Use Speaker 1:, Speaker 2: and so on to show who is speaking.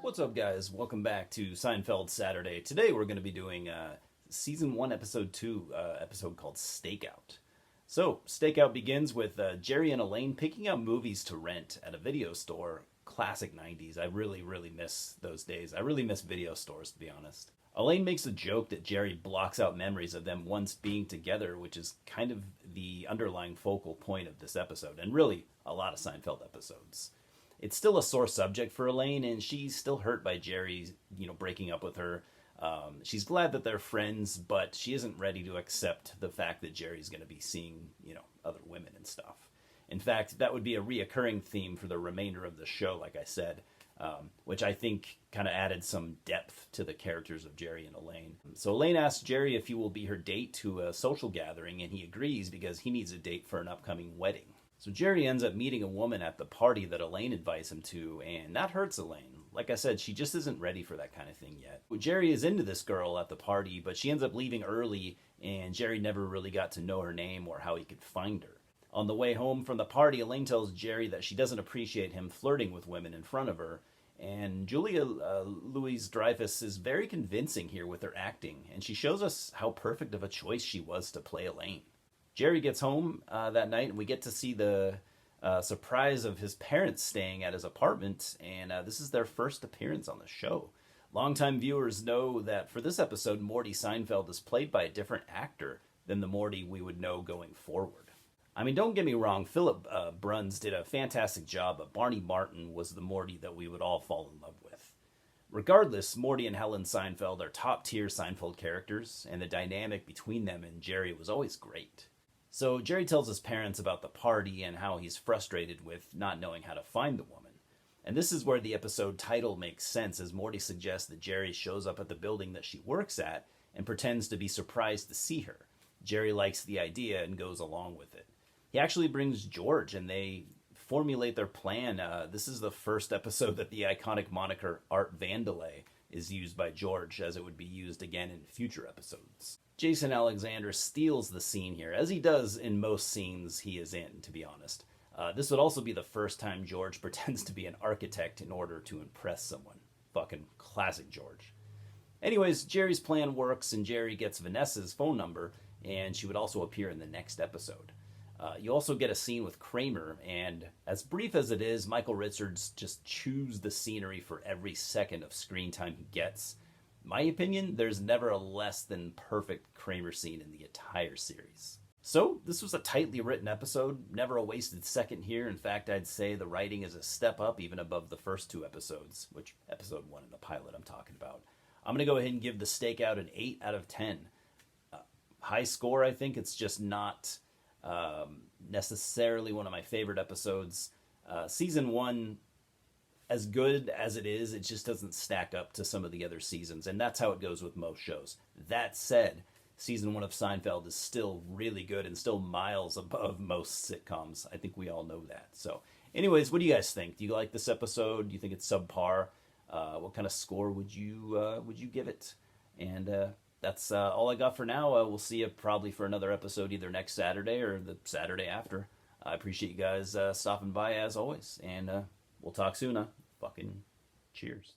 Speaker 1: What's up, guys? Welcome back to Seinfeld Saturday. Today we're going to be doing Season 1, Episode 2, episode called Stakeout. So, Stakeout begins with Jerry and Elaine picking out movies to rent at a video store. Classic 90s. I really miss those days. I really miss video stores, to be honest. Elaine makes a joke that Jerry blocks out memories of them once being together, which is kind of the underlying focal point of this episode, and really a lot of Seinfeld episodes. It's still a sore subject for Elaine, and she's still hurt by Jerry, breaking up with her. She's glad that they're friends, but she isn't ready to accept the fact that Jerry's going to be seeing, other women and stuff. In fact, that would be a reoccurring theme for the remainder of the show, like I said, which I think kind of added some depth to the characters of Jerry and Elaine. So Elaine asks Jerry if he will be her date to a social gathering, and he agrees because he needs a date for an upcoming wedding. So Jerry ends up meeting a woman at the party that Elaine invites him to, and that hurts Elaine. Like I said, she just isn't ready for that kind of thing yet. Well, Jerry is into this girl at the party, but she ends up leaving early, and Jerry never really got to know her name or how he could find her. On the way home from the party, Elaine tells Jerry that she doesn't appreciate him flirting with women in front of her, and Julia Louis-Dreyfus is very convincing here with her acting, and she shows us how perfect of a choice she was to play Elaine. Jerry gets home that night, and we get to see the surprise of his parents staying at his apartment, and this is their first appearance on the show. Longtime viewers know that for this episode, Morty Seinfeld is played by a different actor than the Morty we would know going forward. I mean, don't get me wrong, Philip Bruns did a fantastic job, but Barney Martin was the Morty that we would all fall in love with. Regardless, Morty and Helen Seinfeld are top-tier Seinfeld characters, and the dynamic between them and Jerry was always great. So Jerry tells his parents about the party and how he's frustrated with not knowing how to find the woman. And this is where the episode title makes sense, as Morty suggests that Jerry shows up at the building that she works at and pretends to be surprised to see her. Jerry likes the idea and goes along with it. He actually brings George, and they formulate their plan. This is the first episode that the iconic moniker Art Vandelay is used by George, as it would be used again in future episodes. Jason Alexander steals the scene here, as he does in most scenes he is in, to be honest. This would also be the first time George pretends to be an architect in order to impress someone. Fucking classic George. Anyways, Jerry's plan works, and Jerry gets Vanessa's phone number, and she would also appear in the next episode. You also get a scene with Kramer, and as brief as it is, Michael Richards just chews the scenery for every second of screen time he gets. My opinion, there's never a less than perfect Kramer scene in the entire series. So, this was a tightly written episode, never a wasted second here. In fact, I'd say the writing is a step up even above the first two episodes, which episode 1 in the pilot I'm talking about. I'm going to go ahead and give the Stakeout an 8 out of 10. High score, I think. It's just not necessarily one of my favorite episodes. Season 1, as good as it is, it just doesn't stack up to some of the other seasons, and that's how it goes with most shows. That said, Season 1 of Seinfeld is still really good and still miles above most sitcoms. I think we all know that. So, anyways, what do you guys think? Do you like this episode? Do you think it's subpar? What kind of score would you give it? And that's all I got for now. We'll see you probably for another episode either next Saturday or the Saturday after. I appreciate you guys stopping by as always, and we'll talk soon. Fucking cheers.